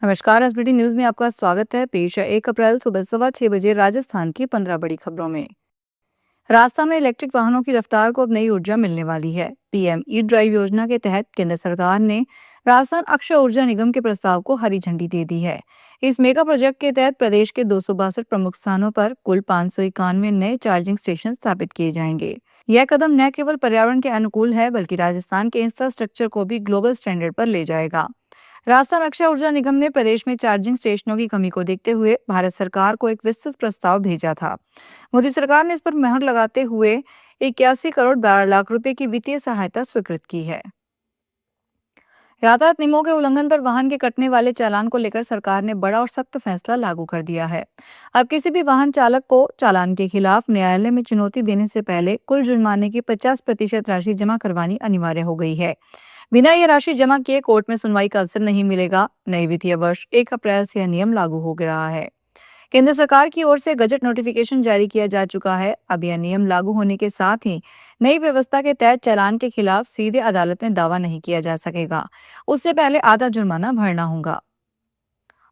नमस्कार। SBT news में आपका स्वागत है। पेश है 1 अप्रैल सुबह 6:15 राजस्थान की 15 बड़ी खबरों में। राजस्थान में इलेक्ट्रिक वाहनों की रफ्तार को अब नई ऊर्जा मिलने वाली है। पीएम ई ड्राइव योजना के तहत केंद्र सरकार ने राजस्थान अक्षय ऊर्जा निगम के प्रस्ताव को हरी झंडी दे दी है। इस मेगा प्रोजेक्ट के तहत प्रदेश के 262 प्रमुख स्थानों पर कुल 591 नए चार्जिंग स्टेशन स्थापित किए जाएंगे। यह कदम न केवल पर्यावरण के अनुकूल है, बल्कि राजस्थान के इंफ्रास्ट्रक्चर को भी ग्लोबल स्टैंडर्ड पर ले जाएगा। राजस्थान अक्षय ऊर्जा निगम ने प्रदेश में चार्जिंग स्टेशनों की कमी को देखते हुए भारत सरकार को एक विस्तृत प्रस्ताव भेजा था। मोदी सरकार ने इस पर मुहर लगाते हुए 81 करोड़ 12 लाख रुपए की वित्तीय सहायता स्वीकृत की है। यातायात नियमों के उल्लंघन पर वाहन के कटने वाले चालान को लेकर सरकार ने बड़ा और सख्त फैसला लागू कर दिया है। अब किसी भी वाहन चालक को चालान के खिलाफ न्यायालय में चुनौती देने से पहले कुल जुर्माने की 50% राशि जमा करवानी अनिवार्य हो गई है। बिना ये राशि जमा किए कोर्ट में सुनवाई का अवसर नहीं मिलेगा। नए वित्तीय वर्ष 1 अप्रैल से यह नियम लागू हो रहा है। केंद्र सरकार की ओर से गजट नोटिफिकेशन जारी किया जा चुका है। अब यह नियम लागू होने के साथ ही नई व्यवस्था के तहत चालान के खिलाफ सीधे अदालत में दावा नहीं किया जा सकेगा। उससे पहले आधा जुर्माना भरना होगा।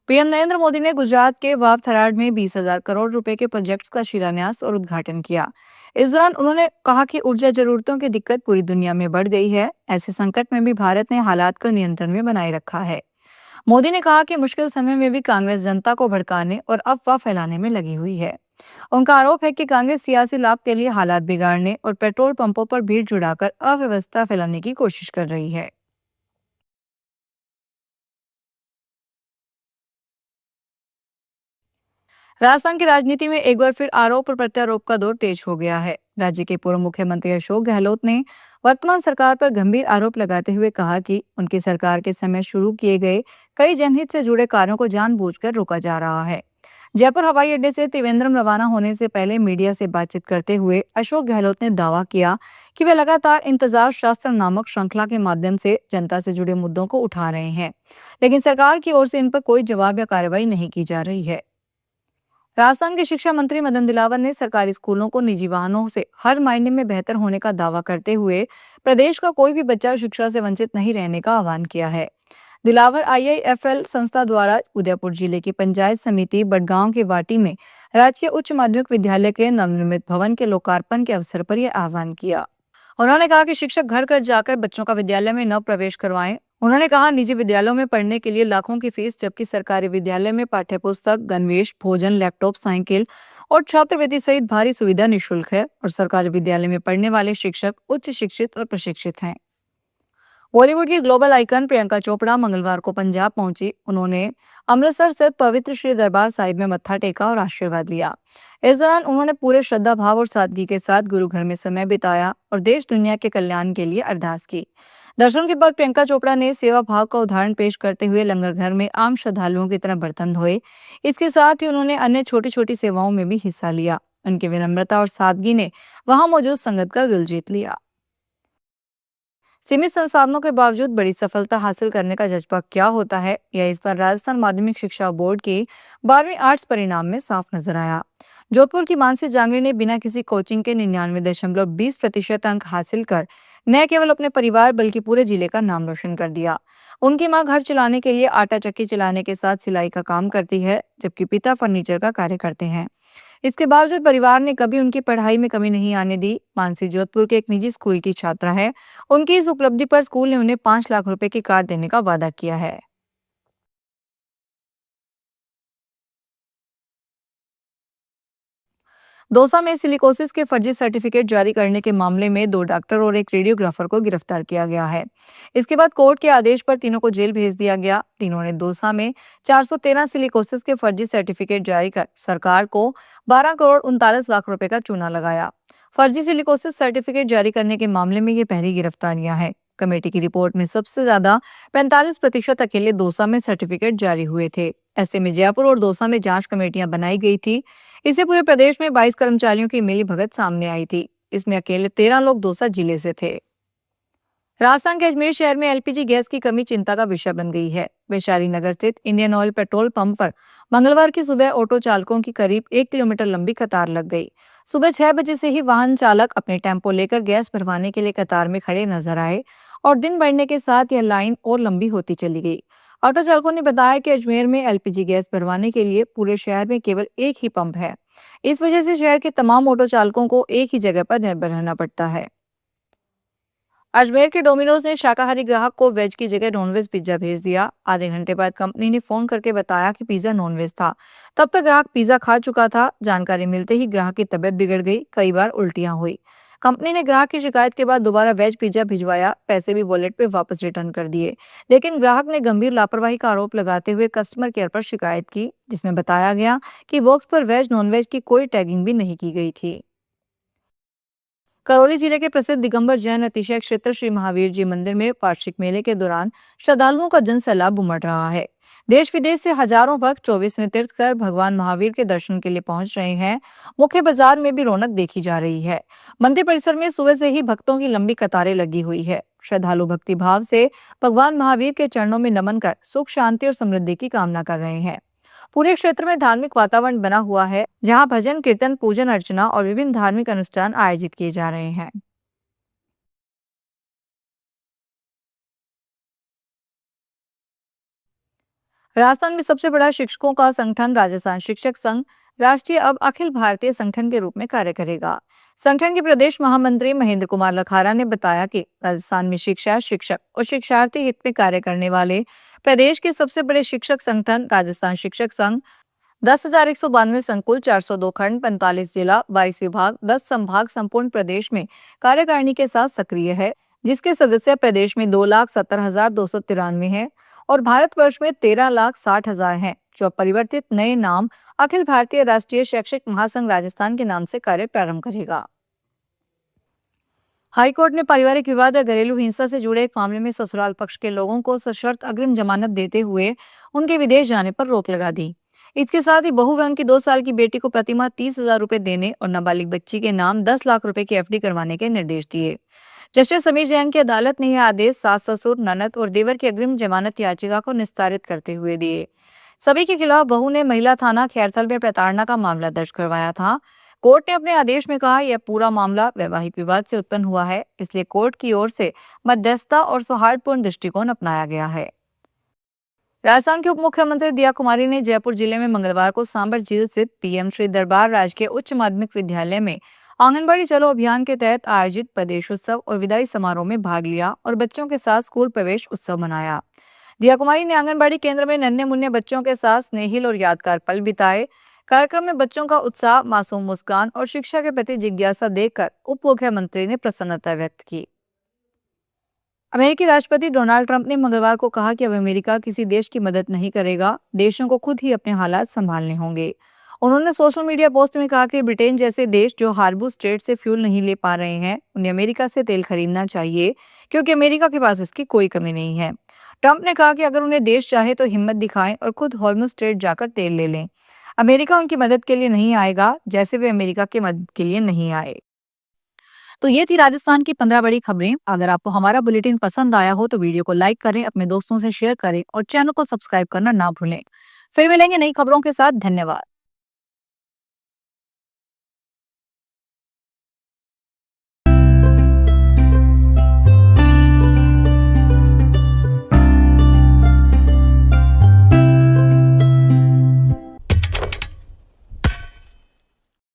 पीएम नरेंद्र मोदी ने गुजरात के वाव थराद में 20,000 करोड़ रुपए के प्रोजेक्ट्स का शिलान्यास और उद्घाटन किया। इस दौरान उन्होंने कहा कि ऊर्जा जरूरतों की दिक्कत पूरी दुनिया में बढ़ गई है। ऐसे संकट में भी भारत ने हालात को नियंत्रण में बनाए रखा है। मोदी ने कहा कि मुश्किल समय में भी कांग्रेस जनता को भड़काने और अफवाह फैलाने में लगी हुई है। उनका आरोप है कि कांग्रेस सियासी लाभ के लिए हालात बिगाड़ने और पेट्रोल पंपों पर भीड़ जुटाकर अव्यवस्था फैलाने की कोशिश कर रही है। राजस्थान की राजनीति में एक बार फिर आरोप और प्रत्यारोप का दौर तेज हो गया है। राज्य के पूर्व मुख्यमंत्री अशोक गहलोत ने वर्तमान सरकार पर गंभीर आरोप लगाते हुए कहा कि उनकी सरकार के समय शुरू किए गए कई जनहित से जुड़े कार्यों को जानबूझकर रोका जा रहा है। जयपुर हवाई अड्डे से त्रिवेंद्रम रवाना होने से पहले मीडिया से बातचीत करते हुए अशोक गहलोत ने दावा किया कि वे लगातार इंतजार शास्त्र नामक श्रृंखला के माध्यम से जनता से जुड़े मुद्दों को उठा रहे हैं, लेकिन सरकार की ओर से इन पर कोई जवाब या कार्रवाई नहीं की जा रही है। राजस्थान के शिक्षा मंत्री मदन दिलावर ने सरकारी स्कूलों को निजी वाहनों से हर मायने में बेहतर होने का दावा करते हुए प्रदेश का कोई भी बच्चा शिक्षा से वंचित नहीं रहने का आह्वान किया है। दिलावर आईआईएफएल संस्था द्वारा उदयपुर जिले की पंचायत समिति बड़गांव के वाटी में राजकीय उच्च माध्यमिक विद्यालय के नवनिर्मित भवन के लोकार्पण के अवसर पर यह आह्वान किया। उन्होंने कहा कि शिक्षक घर घर जाकर बच्चों का विद्यालय में न प्रवेश करवाएं। उन्होंने कहा, निजी विद्यालयों में पढ़ने के लिए लाखों की फीस, जबकि सरकारी विद्यालय में पाठ्य पुस्तक, गणवेश, भोजन, लैपटॉप, साइकिल और छात्रवृत्ति सहित भारी सुविधा निःशुल्क है और सरकारी विद्यालय में पढ़ने वाले शिक्षक उच्च शिक्षित और प्रशिक्षित हैं। बॉलीवुड की ग्लोबल आइकन प्रियंका चोपड़ा मंगलवार को पंजाब पहुंची। उन्होंने अमृतसर स्थित पवित्र श्री दरबार साहिब में मत्था टेका और आशीर्वाद लिया। इस दौरान उन्होंने पूरे श्रद्धा भाव और सादगी के साथ गुरु घर में समय बिताया और देश दुनिया के कल्याण के लिए अरदास की। दर्शन के बाद प्रियंका चोपड़ा ने सेवा भाव का उदाहरण पेश करते हुए लंगर घर में आम श्रद्धालुओं की तरह बर्तन धोए। इसके साथ ही उन्होंने अन्य छोटी छोटी सेवाओं में भी हिस्सा लिया। उनकी विनम्रता और सादगी ने वहां मौजूद संगत का दिल जीत लिया। सीमित संसाधनों के बावजूद बड़ी सफलता हासिल करने का जज्बा क्या होता है, यह इस बार राजस्थान माध्यमिक शिक्षा बोर्ड के 12वीं आर्ट्स परिणाम में साफ नजर आया। जोधपुर की मानसी जांगिड़ ने बिना किसी कोचिंग के 99.20% अंक हासिल कर न केवल अपने परिवार बल्कि पूरे जिले का नाम रोशन कर दिया। उनकी मां घर चलाने के लिए आटा चक्की चलाने के साथ सिलाई का काम करती है, जबकि पिता फर्नीचर का कार्य करते हैं। इसके बावजूद परिवार ने कभी उनकी पढ़ाई में कमी नहीं आने दी। मानसी जोधपुर के एक निजी स्कूल की छात्रा है। उनकी इस उपलब्धि पर स्कूल ने उन्हें 5 लाख रुपए की कार देने का वादा किया है। दौसा में सिलिकोसिस के फर्जी सर्टिफिकेट जारी करने के मामले में 2 डॉक्टर और एक रेडियोग्राफर को गिरफ्तार किया गया है। इसके बाद कोर्ट के आदेश पर तीनों को जेल भेज दिया गया। तीनों ने दौसा में 413 सिलिकोसिस के फर्जी सर्टिफिकेट जारी कर सरकार को 12 करोड़ 39 लाख रुपए का चूना लगाया। फर्जी सिलिकोसिस सर्टिफिकेट जारी करने के मामले में ये पहली गिरफ्तारियां हैं। कमेटी की रिपोर्ट में सबसे ज्यादा 45% अकेले दौसा में सर्टिफिकेट जारी हुए थे। ऐसे में जयपुर और दौसा में जांच कमेटियां बनाई गई थी। इससे पूरे प्रदेश में 22 कर्मचारियों की मिलीभगत सामने आई थी। इसमें अकेले 13 लोग दौसा जिले से थे। राजस्थान के अजमेर शहर में एलपीजी गैस की कमी चिंता का विषय बन गई है। वैशाली नगर स्थित इंडियन ऑयल पेट्रोल पंप पर मंगलवार की सुबह ऑटो चालकों की करीब 1 किलोमीटर लंबी कतार लग गई। सुबह 6 बजे से ही वाहन चालक अपने टेम्पो लेकर गैस भरवाने के लिए कतार में खड़े नजर आए और दिन बढ़ने के साथ यह लाइन और लंबी होती चली गई। ऑटो चालकों ने बताया कि अजमेर में एलपीजी गैस भरवाने के लिए पूरे शहर में केवल एक ही पंप है। इस वजह से शहर के तमाम ऑटो चालकों को एक ही जगह पर निर्भर रहना पड़ता है। अजमेर के डोमिनोज ने शाकाहारी ग्राहक को वेज की जगह नॉनवेज पिज्जा भेज दिया। आधे घंटे बाद कंपनी ने फोन करके बताया कि पिज्जा नॉनवेज था। तब तक ग्राहक पिज्जा खा चुका था। जानकारी मिलते ही ग्राहक की तबीयत बिगड़ गई, कई बार उल्टियां हुई। कंपनी ने ग्राहक की शिकायत के बाद दोबारा वेज पिज्जा भिजवाया, पैसे भी वॉलेट पे वापस रिटर्न कर दिए। लेकिन ग्राहक ने गंभीर लापरवाही का आरोप लगाते हुए कस्टमर केयर पर शिकायत की, जिसमें बताया गया कि बॉक्स पर वेज नॉनवेज की कोई टैगिंग भी नहीं की गई थी। करौली जिले के प्रसिद्ध दिगंबर जैन अतिशय क्षेत्र श्री महावीर जी मंदिर में वार्षिक मेले के दौरान श्रद्धालुओं का जनसैलाब उमड़ रहा है। देश विदेश से हजारों भक्त 24वें तीर्थ कर भगवान महावीर के दर्शन के लिए पहुंच रहे हैं। मुख्य बाजार में भी रौनक देखी जा रही है। मंदिर परिसर में सुबह से ही भक्तों की लंबी कतारें लगी हुई है। श्रद्धालु भक्ति भाव से भगवान महावीर के चरणों में नमन कर सुख शांति और समृद्धि की कामना कर रहे हैं। पूरे क्षेत्र में धार्मिक वातावरण बना हुआ है, जहां भजन कीर्तन, पूजन अर्चना और विभिन्न धार्मिक अनुष्ठान आयोजित किए जा रहे हैं। राजस्थान में सबसे बड़ा शिक्षकों का संगठन राजस्थान शिक्षक संघ राष्ट्रीय अब अखिल भारतीय संगठन के रूप में कार्य करेगा। संगठन के प्रदेश महामंत्री महेंद्र कुमार लखारा ने बताया कि राजस्थान में शिक्षा, शिक्षक और शिक्षार्थी हित में कार्य करने वाले प्रदेश के सबसे बड़े शिक्षक संगठन राजस्थान शिक्षक संघ 10,192 संकुल, 402 खंड, 45 जिला, 22 विभाग, 10 संभाग संपूर्ण प्रदेश में कार्यकारिणी के साथ सक्रिय है, जिसके सदस्य प्रदेश में 2,70,293 है और भारतवर्ष में 13,60,000 हैं, जो परिवर्तित नए नाम अखिल भारतीय राष्ट्रीय शैक्षिक महासंघ राजस्थान के नाम से कार्य प्रारंभ करेगा। हाईकोर्ट ने पारिवारिक विवाद या घरेलू हिंसा से जुड़े एक मामले में ससुराल पक्ष के लोगों को सशर्त अग्रिम जमानत देते हुए उनके विदेश जाने पर रोक लगा दी। इसके साथ ही बहू व उनकी 2 साल की बेटी को प्रतिमाह 30,000 रुपए देने और नाबालिग बच्ची के नाम 10 लाख रुपए की एफडी करवाने के निर्देश दिए। जस्टिस समीर जैन की अदालत ने यह आदेश सास, ससुर, ननद और देवर की अग्रिम जमानत याचिका को निस्तारित करते हुए दिए। सभी के खिलाफ बहू ने महिला थाना खैरथल में प्रताड़ना का मामला दर्ज करवाया था। कोर्ट ने अपने आदेश में कहा, यह पूरा मामला वैवाहिक विवाद से उत्पन्न हुआ है, इसलिए कोर्ट की ओर से मध्यस्थता और सौहार्दपूर्ण दृष्टिकोण अपनाया गया है। राजस्थान के उप मुख्यमंत्री दिया कुमारी ने जयपुर जिले में मंगलवार को सांबर झील स्थित पीएम श्री दरबार राजकीय उच्च माध्यमिक विद्यालय में आंगनबाड़ी चलो अभियान के तहत आयोजित प्रदेशोत्सव और विदाई समारोह में भाग लिया और बच्चों के साथ स्कूल प्रवेश उत्सव मनाया। दिया कुमारी ने आंगनबाड़ी केंद्र में नन्हे मुन्ने बच्चों के साथ स्नेहिल और यादगार पल बिताए। कार्यक्रम में बच्चों का उत्साह, मासूम मुस्कान और शिक्षा के प्रति जिज्ञासा देखकर उप मुख्यमंत्री ने प्रसन्नता व्यक्त की। अमेरिकी राष्ट्रपति डोनाल्ड ट्रंप ने मंगलवार को कहा कि अब अमेरिका किसी देश की मदद नहीं करेगा, देशों को खुद ही अपने हालात संभालने होंगे। उन्होंने सोशल मीडिया पोस्ट में कहा कि ब्रिटेन जैसे देश जो हार्बू स्ट्रेट से फ्यूल नहीं ले पा रहे हैं, उन्हें अमेरिका से तेल खरीदना चाहिए, क्योंकि अमेरिका के पास इसकी कोई कमी नहीं है। ट्रंप ने कहा कि अगर उन्हें देश चाहे तो हिम्मत दिखाएं और खुद हार्बू स्ट्रेट जाकर तेल ले लें। अमेरिका उनकी मदद के लिए नहीं आएगा, जैसे वे अमेरिका की मदद के लिए नहीं आए। तो ये थी राजस्थान की 15 बड़ी खबरें। अगर आपको हमारा बुलेटिन पसंद आया हो तो वीडियो को लाइक करें, अपने दोस्तों से शेयर करें और चैनल को सब्सक्राइब करना ना भूलें। फिर मिलेंगे नई खबरों के साथ। धन्यवाद।